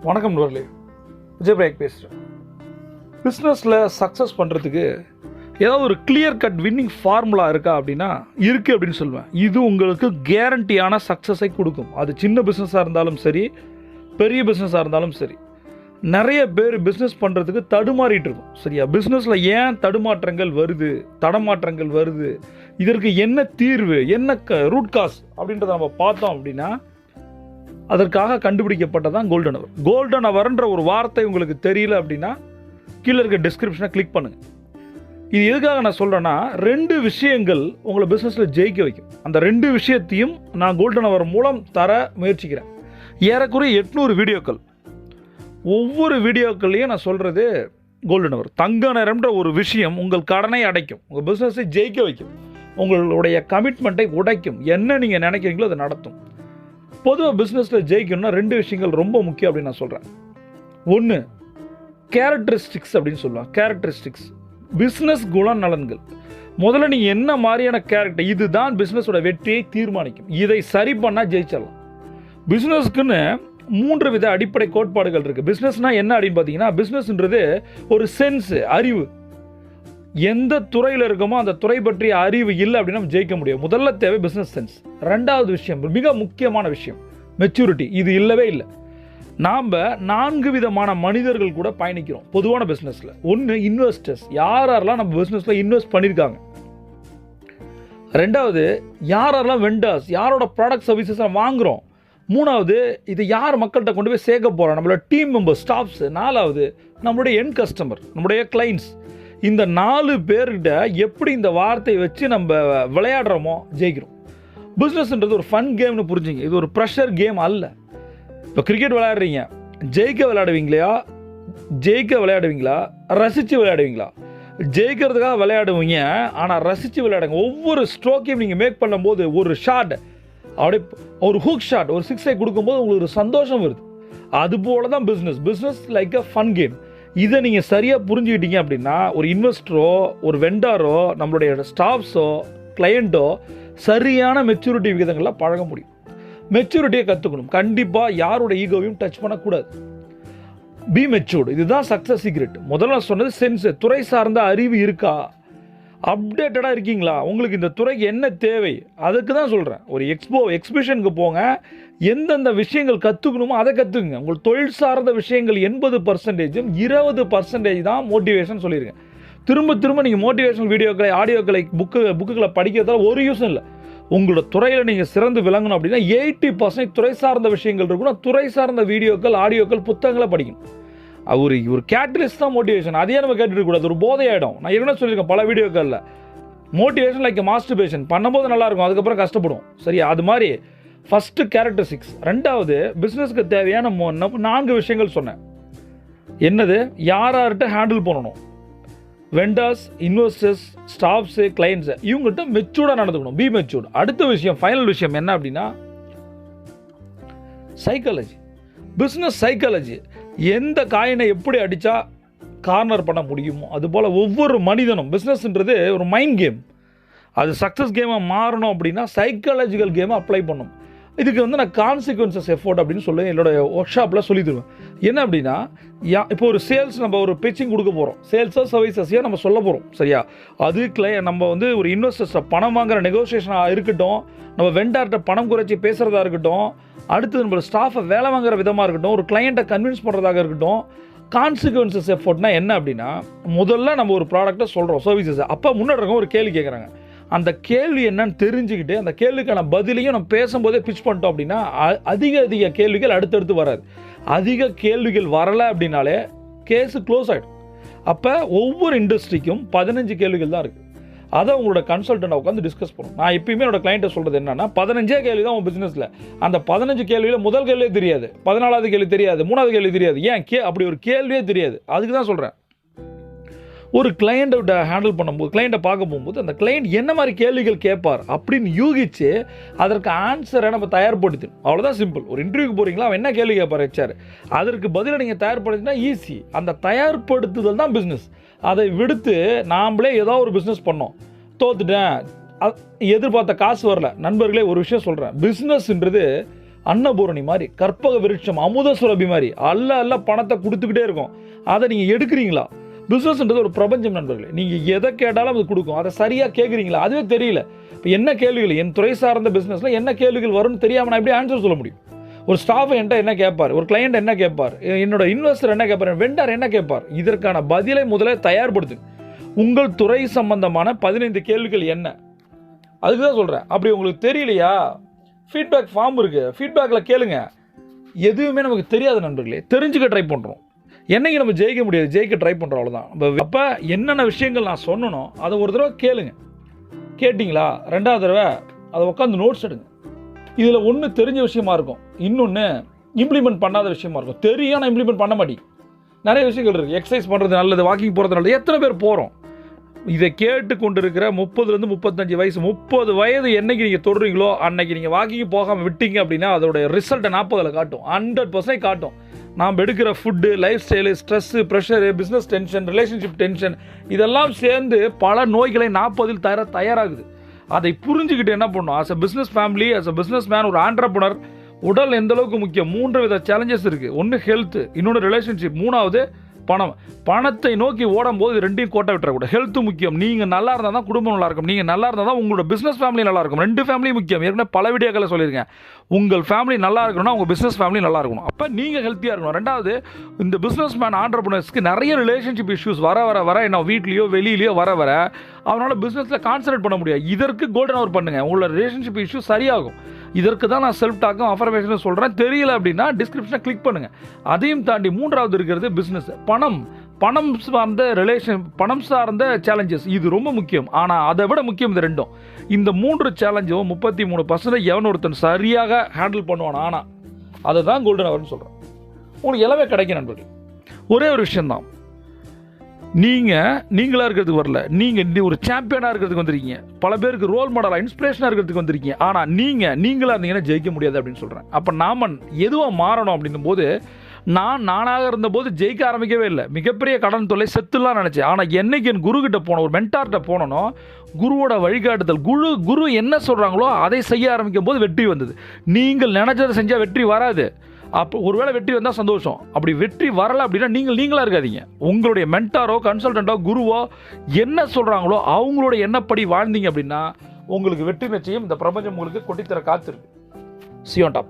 வணக்கம் நண்பர்களே, விஜய் பிரேக் பேசுகிறேன். பிஸ்னஸில் சக்ஸஸ் பண்ணுறதுக்கு ஏதாவது ஒரு கிளியர் கட் வின்னிங் ஃபார்முலா இருக்கா அப்படின்னா இருக்குது அப்படின்னு சொல்லுவேன். இது உங்களுக்கு கேரண்டியான சக்ஸஸை கொடுக்கும். அது சின்ன பிஸ்னஸாக இருந்தாலும் சரி, பெரிய பிஸ்னஸாக இருந்தாலும் சரி. நிறைய பேர் பிஸ்னஸ் பண்ணுறதுக்கு தடுமாறிட்டு இருக்கும். சரியா, பிஸ்னஸில் ஏன் தடமாற்றங்கள் வருது, இதற்கு என்ன தீர்வு, என்ன ரூட் காஸ் அப்படின்றத நம்ம பார்த்தோம் அப்படின்னா அதற்காக கண்டுபிடிக்கப்பட்டதான் கோல்டன் அவர்ன்ற ஒரு வார்த்தை உங்களுக்கு தெரியல அப்படின்னா கீழே இருக்க டிஸ்கிரிப்ஷனை கிளிக் பண்ணுங்கள். இது எதுக்காக நான் சொல்கிறேன்னா, 2 விஷயங்கள் உங்களை பிஸ்னஸில் ஜெயிக்க வைக்கும். அந்த 2 விஷயத்தையும் நான் கோல்டன் அவர் மூலம் தர முயற்சிக்கிறேன். ஏறக்குறைய 800 வீடியோக்கள். ஒவ்வொரு வீடியோக்கள்லையும் நான் சொல்கிறது கோல்டன் அவர். தங்க நேரம்ன்ற ஒரு விஷயம் உங்கள் கடனை அடைக்கும், உங்கள் பிஸ்னஸை ஜெயிக்க வைக்கும், உங்களுடைய கமிட்மெண்ட்டை உடைக்கும். என்ன நீங்கள் நினைக்கிறீங்களோ அதை நடத்தும். பொதுவாக பிஸ்னஸில் ஜெயிக்கணும்னா 2 விஷயங்கள் ரொம்ப முக்கியம் அப்படின்னு நான் சொல்கிறேன். ஒன்று கேரக்டரிஸ்டிக்ஸ் அப்படின்னு சொல்லுவாங்க. கேரக்டரிஸ்டிக்ஸ் பிஸ்னஸ் குணநலன்கள். முதல்ல நீங்கள் என்ன மாதிரியான கேரக்டர், இதுதான் பிஸ்னஸோட வெற்றியை தீர்மானிக்கும். இதை சரி பண்ணால் ஜெயிச்சிடலாம். பிஸ்னஸ்க்குன்னு 3 வித அடிப்படை கோட்பாடுகள் இருக்குது. பிஸ்னஸ்னால் என்ன அப்படின்னு பார்த்தீங்கன்னா, பிஸ்னஸ்ன்றது ஒரு சென்ஸு, அறிவு. எந்த துறையில் இருக்கமோ அந்த துறை பற்றிய அறிவு இல்லை அப்படின்னா நம்ம ஜெயிக்க முடியும். முதல்ல தேவை பிஸ்னஸ் சென்ஸ். 2வது விஷயம், மிக முக்கியமான விஷயம், மெச்சூரிட்டி. இது இல்லவே இல்லை. நாம் 4 விதமான மனிதர்கள் கூட பயணிக்கிறோம் பொதுவான பிஸ்னஸில். ஒன்று இன்வெஸ்டர்ஸ், யாரெல்லாம் நம்ம பிஸ்னஸில் இன்வெஸ்ட் பண்ணியிருக்காங்க. 2வது யாரெல்லாம் வெண்டர்ஸ், யாரோட ப்ராடக்ட் சர்வீசஸ் வாங்குகிறோம். 3வது இது யார் மக்கள்கிட்ட கொண்டு போய் சேர்க்க போகிறோம், நம்மளோட டீம் மெம்பர், ஸ்டாஃப்ஸ். 4வது நம்மளுடைய எண்ட் கஸ்டமர், நம்முடைய கிளைண்ட்ஸ். இந்த 4 பேர்கிட்ட எப்படி இந்த வார்த்தையை வச்சு நம்ம விளையாடுறோமோ ஜெயிக்கிறோம். பிஸ்னஸ்ன்றது ஒரு ஃபன் கேம்னு புரிஞ்சுங்க. இது ஒரு ப்ரெஷர் கேம் அல்ல. இப்போ கிரிக்கெட் விளையாடுறீங்க, ஜெயிக்க விளையாடுவீங்களா, ரசித்து விளையாடுவீங்களா? ஜெயிக்கிறதுக்காக விளையாடுவீங்க, ஆனால் ரசித்து விளையாடுங்க. ஒவ்வொரு ஸ்ட்ரோக்கையும் நீங்கள் மேக் பண்ணும்போது ஒரு ஷாட், அப்படியே ஒரு ஹூக் ஷாட், ஒரு 6 கொடுக்கும்போது உங்களுக்கு ஒரு சந்தோஷம் வருது. அதுபோல தான் business like a fun game. இதை நீங்கள் சரியாக புரிஞ்சுக்கிட்டீங்க அப்படின்னா ஒரு இன்வெஸ்டரோ, ஒரு வெண்டாரோ, நம்மளுடைய ஸ்டாஃப்ஸோ, கிளையண்ட்டோ சரியான மெச்சூரிட்டி விகிதங்களில் பழக முடியும். மெச்சூரிட்டியை கற்றுக்கணும். கண்டிப்பாக யாரோட ஈகோவையும் டச் பண்ணக்கூடாது. Be matured. இதுதான் சக்ஸஸ் சீக்ரெட். முதல்ல நான் சொன்னது சென்ஸ். துறை சார்ந்த அறிவு இருக்கா, அப்டேட்டடாக இருக்கீங்களா, உங்களுக்கு இந்த துறைக்கு என்ன தேவை, அதுக்கு தான் சொல்கிறேன். ஒரு எக்ஸிபிஷனுக்கு போங்க, எந்தெந்த விஷயங்கள் கற்றுக்கணுமோ அதை கற்றுக்குங்க. உங்கள் தொழில் சார்ந்த விஷயங்கள் 80%, 20% தான் மோட்டிவேஷன் சொல்லியிருக்கேன். திரும்ப நீங்கள் மோட்டிவேஷனல் வீடியோக்களை, ஆடியோக்களை, புக்குகளை படிக்கிறதால ஒரு யூஸும் இல்லை. உங்களோட துறையில் நீங்கள் சிறந்து விளங்கணும் அப்படின்னா 80% துறை சார்ந்த விஷயங்கள் இருக்கணும். துறை சார்ந்த வீடியோக்கள், ஆடியோக்கள், புத்தகங்களை படிக்கணும். ஒரு கேட்டலிஸ்ட் தான் மோட்டிவேஷன். அதையே நம்ம கேட்டுருக்கூடாது, ஒரு போதையாயிடும். நான் என்ன சொல்லியிருக்கேன் பல வீடியோக்களில், மோட்டிவேஷன் லைக் மாஸ்டர்பேஷன் பண்ணும்போது நல்லாயிருக்கும், அதுக்கப்புறம் கஷ்டப்படும். சரியா, அது மாதிரி ஃபஸ்ட்டு கேரக்டரிஸ்டிக்ஸ். 2வது பிஸ்னஸ்க்கு தேவையான 4 விஷயங்கள் சொன்னேன். என்னது, யார்கிட்ட ஹேண்டில் பண்ணணும், வெண்டர்ஸ், இன்வெஸ்டர்ஸ், ஸ்டாஃப்ஸு, கிளைண்ட்ஸு, இவங்ககிட்ட மெச்சூர்டாக நடந்துக்கணும். Be matured. அடுத்த விஷயம், ஃபைனல் விஷயம் என்ன அப்படின்னா சைக்காலஜி. Business psychology. எந்த காயினை எப்படி அடித்தா கார்னர் பண்ண முடியுமோ அதுபோல் ஒவ்வொரு மனிதனும், பிஸ்னஸ்ன்றது ஒரு மைண்ட் கேம். அது சக்ஸஸ் கேமாக மாறணும் அப்படின்னா சைக்காலஜிக்கல் கேமை அப்ளை பண்ணும். இதுக்கு நான் கான்சிக்வன்சஸ் எஃபோர்ட் அப்படின்னு சொல்லி என்னோடய ஒர்க் ஷாப்பில் சொல்லி தருவேன். என்ன அப்படின்னா, இப்போ ஒரு சேல்ஸ், நம்ம ஒரு பிச்சிங் கொடுக்க போகிறோம், சேல்ஸோ சர்வீசஸையோ நம்ம சொல்ல போகிறோம். சரியா, அது நம்ம ஒரு இன்வெஸ்டர்ஸை பணம் வாங்குகிற நெகோசியேஷனாக இருக்கட்டும், நம்ம வெண்டார்கிட்ட பணம் குறைச்சி பேசுகிறதா இருக்கட்டும், அடுத்தது நம்மளோட ஸ்டாஃபை வேலை வாங்குற விதமாக இருக்கட்டும், ஒரு கிளையண்ட்டை கன்வின்ஸ் பண்ணுறதாக இருக்கட்டும். கான்சிக்வன்சஸ் எஃபோர்ட்னா என்ன அப்படின்னா, முதல்ல நம்ம ஒரு ப்ராடக்ட்டை சொல்கிறோம், சர்வீசஸ். அப்போ முன்னாடி ஒரு கேள்வி கேட்குறாங்க. அந்த கேள்வி என்னன்னு தெரிஞ்சுக்கிட்டு அந்த கேள்விக்கான பதிலையும் நம்ம பேசும்போதே பிச் பண்ணிட்டோம் அப்படின்னா அதிக கேள்விகள் அடுத்தடுத்து வராது. அதிக கேள்விகள் வரலை அப்படின்னாலே கேஸு க்ளோஸ் ஆகிடும். அப்போ ஒவ்வொரு இண்டஸ்ட்ரிக்கும் 15 கேள்விகள் தான் இருக்குது. அதை உங்களோட கன்சல்டண்ட்டை உட்காந்து டிஸ்கஸ் பண்ணணும். நான் எப்பயுமே என்னோட கிளைண்ட்டை சொல்கிறது என்னன்னா, 15 கேள்வி தான் உங்கள் பிஸ்னஸில். அந்த 15 கேள்வியில் முதல் கேள்வியே தெரியாது, 14வது கேள்வி தெரியாது, 3வது கேள்வி தெரியாது. ஏன் அப்படி ஒரு கேள்வியே தெரியாது. அதுக்கு தான் சொல்கிறேன், ஒரு கிளையண்ட்டை ஹேண்டில் பண்ணும்போது, கிளையண்ட்டை பார்க்க போகும்போது அந்த கிளையண்ட் என்ன மாதிரி கேள்விகள் கேட்பார் அப்படின்னு யூகிச்சு அதற்கு ஆன்சரை நம்ம தயார்படுத்தணும். அவ்வளோதான், சிம்பிள். ஒரு இன்டர்வியூக்கு போகிறீங்களா, அவன் என்ன கேள்வி கேட்பார் ஹெச்ஆர், அதற்கு பதிலை நீங்கள் தயார்படுத்தினா ஈஸி. அந்த தயார்படுத்துதல் தான் பிஸ்னஸ். அதை விடுத்து நாம்ளே ஏதோ ஒரு பிஸ்னஸ் பண்ணோம், தோத்துட்டேன், எதிர்பார்த்த காசு வரல. நண்பர்களே, ஒரு விஷயம் சொல்கிறேன், பிஸ்னஸ்ன்றது அன்னபூரணி மாதிரி, கற்பக விருட்சம், அமுத சுரபி மாதிரி அல்ல பணத்தை கொடுத்துக்கிட்டே இருக்கும். அதை நீங்கள் எடுக்கிறீங்களா? பிஸ்னஸ்ன்றது ஒரு பிரபஞ்சம் நண்பர்களே. நீங்கள் எதை கேட்டாலும் அது கொடுக்கும். அதை சரியாக கேட்குறீங்களா? அதுவே தெரியல. இப்போ என்ன கேள்விகள், என் துறை சார்ந்த பிஸ்னஸில் என்ன கேள்விகள் வரும்னு தெரியாமல் நான் எப்படி ஆன்சர் சொல்ல முடியும்? ஒரு ஸ்டாஃப் என்கிட்ட என்ன கேட்பார், ஒரு கிளையண்ட் என்ன கேட்பார், என்னோட இன்வெஸ்டர் என்ன கேட்பார், வெண்டார் என்ன கேட்பார், இதற்கான பதிலை முதல்ல தயார்படுத்து. உங்கள் துறை சம்பந்தமான 15 கேள்விகள் என்ன, அதுக்கு தான் சொல்கிறேன். அப்படி உங்களுக்கு தெரியலையா, ஃபீட்பேக் ஃபார்ம் இருக்குது, ஃபீட்பேக்கில் கேளுங்க. எதுவுமே நமக்கு தெரியாது நண்பர்களே, தெரிஞ்சுக்க ட்ரை பண்ணுறோம். என்னைக்கு நம்ம ஜெயிக்க முடியாது, ஜெயிக்க ட்ரை பண்ணுறோம், அவ்வளோதான். அப்போ என்னென்ன விஷயங்கள் நான் சொன்னனோ அதை ஒரு தடவை கேளுங்க. கேட்டிங்களா, 2வது தடவை அதை உட்காந்து நோட்ஸ் எடுங்க. இதில் ஒன்று தெரிஞ்ச விஷயமா இருக்கும், இன்னொன்று இம்ப்ளிமெண்ட் பண்ணாத விஷயமா இருக்கும். தெரியும், நான் இம்ப்ளிமெண்ட் பண்ண மாட்டேன். நிறைய விஷயங்கள் இருக்குது. எக்ஸசைஸ் பண்ணுறது நல்லது, வாக்கிங் போகிறது நல்லது. எத்தனை பேர் போகிறோம்? இதை கேட்டு கொண்டு இருக்கிற 30லேருந்து 35 வயசு, 30 வயது என்னைக்கு நீங்கள் தொடுறீங்களோ அன்னைக்கு நீங்கள் வாக்கிங் போகாமல் விட்டீங்க அப்படின்னா அதோடைய ரிசல்ட்டை 40ல் காட்டும், 100% காட்டும். நாம் எடுக்கிற food, life style, stress, pressure, business tension, relationship tension, இதெல்லாம் சேர்ந்து பல நோய்களை 40ல் தயாராகுது. அதை புரிஞ்சுக்கிட்டு என்ன பண்ணணும், as a business family, as a business man, ஒரு ஆண்டர்ப்ரனர், உடல் எந்த அளவுக்கு முக்கியம். 3 வித சேலஞ்சஸ் இருக்குது. ஒன்று ஹெல்த்து, இன்னொன்று ரிலேஷன்ஷிப், 3வது பணம். பணத்தை நோக்கி ஓடும் போது 2ஐயும் கோட்டை விட்டுறக்கூடாது. ஹெல்த்து முக்கியம். நீங்கள் நல்லா இருந்தால் தான் குடும்பம் நல்லா இருக்கும், நீங்கள் நல்லா இருந்தால் தான் உங்களோட பிஸ்னஸ் ஃபேமிலி நல்லா இருக்கும். 2 ஃபேமிலி முக்கியம். ஏற்கனவே பல வீடியோக்களை சொல்லியிருக்கேன். உங்கள் ஃபேமிலி நல்லா இருக்கணும்னா உங்கள் பிஸ்னஸ் ஃபேமிலி நல்லா இருக்கணும். அப்போ நீங்கள் ஹெல்த்தியாக இருக்கணும். 2வது, இந்த பிஸ்னஸ் மேன் ஆண்டர்ப்ரனர்ஸ்க்கு நிறைய ரிலேஷன்ஷிப் இஷ்யூஸ் வர என்ன வீட்லேயோ வெளியிலையோ வர அவனால் பிஸ்னஸில் கான்சன்ட்ரேட் பண்ண முடியாது. இதற்கு கோல்டன் ஹவர் பண்ணுங்கள், உங்களோட ரிலேஷன்ஷிப் இஷ்யூஸ் சரியாகும். இதற்கு தான் நான் செல்ஃப் டாக்கும் அஃபர்மேஷனும் சொல்கிறேன். தெரியல அப்படின்னா டிஸ்கிரிப்ஷனை கிளிக் பண்ணுங்கள். அதையும் தாண்டி 3வது இருக்கிறது பிஸ்னஸ். பணம் சார்ந்த பணம் சார்ந்த சேலஞ்சஸ், இது ரொம்ப முக்கியம். ஆனால் அதை விட முக்கியம் இந்த 2ம். இந்த 3 சேலஞ்சும் 33% எவன் ஒருத்தன் சரியாக ஹேண்டில் பண்ணுவான். ஆனால் அதை தான் கோல்டன் ஹவர்னு சொல்கிறேன். உங்களுக்கு எல்லாமே கிடைக்கும் நண்பர்கள். ஒரே ஒரு விஷயந்தான், நீங்களாக இருக்கிறதுக்கு வரல, நீங்கள் ஒரு சாம்பியனாக இருக்கிறதுக்கு வந்திருக்கீங்க. பல பேருக்கு ரோல் மாடலாக, இன்ஸ்பிரேஷனாக இருக்கிறதுக்கு வந்திருக்கீங்க. ஆனால் நீங்களாக இருந்தீங்கன்னா ஜெயிக்க முடியாது அப்படின்னு சொல்கிறேன். அப்போ நாம எதுவாக மாறணும் அப்படின்னும் போது, நானாக இருந்தபோது ஜெயிக்க ஆரம்பிக்கவே இல்லை. மிகப்பெரிய கடன் தொல்லை, செத்துலாம் நினச்சேன். ஆனால் என்னைக்கு என் குருக்கிட்ட போனோம், ஒரு மென்டார்கிட்ட போனனோ, குருவோட வழிகாட்டுதல், குரு என்ன சொல்கிறாங்களோ அதை செய்ய ஆரம்பிக்கும் போது வெற்றி வந்தது. நீங்கள் நினச்சதை செஞ்சால் வெற்றி வராது. அப்போ ஒருவேளை வெற்றி வந்தால் சந்தோஷம். அப்படி வெற்றி வரலை அப்படின்னா நீங்களாக இருக்காதீங்க. உங்களுடைய மென்டாரோ, கன்சல்டண்ட்டோ, குருவோ என்ன சொல்கிறாங்களோ அவங்களோட எண்ணப்படி வாழ்ந்தீங்க அப்படின்னா உங்களுக்கு வெற்றி நிச்சயம். இந்த பிரபஞ்சம் உங்களுக்கு கொட்டித்தர காத்திருக்கு. See you on top.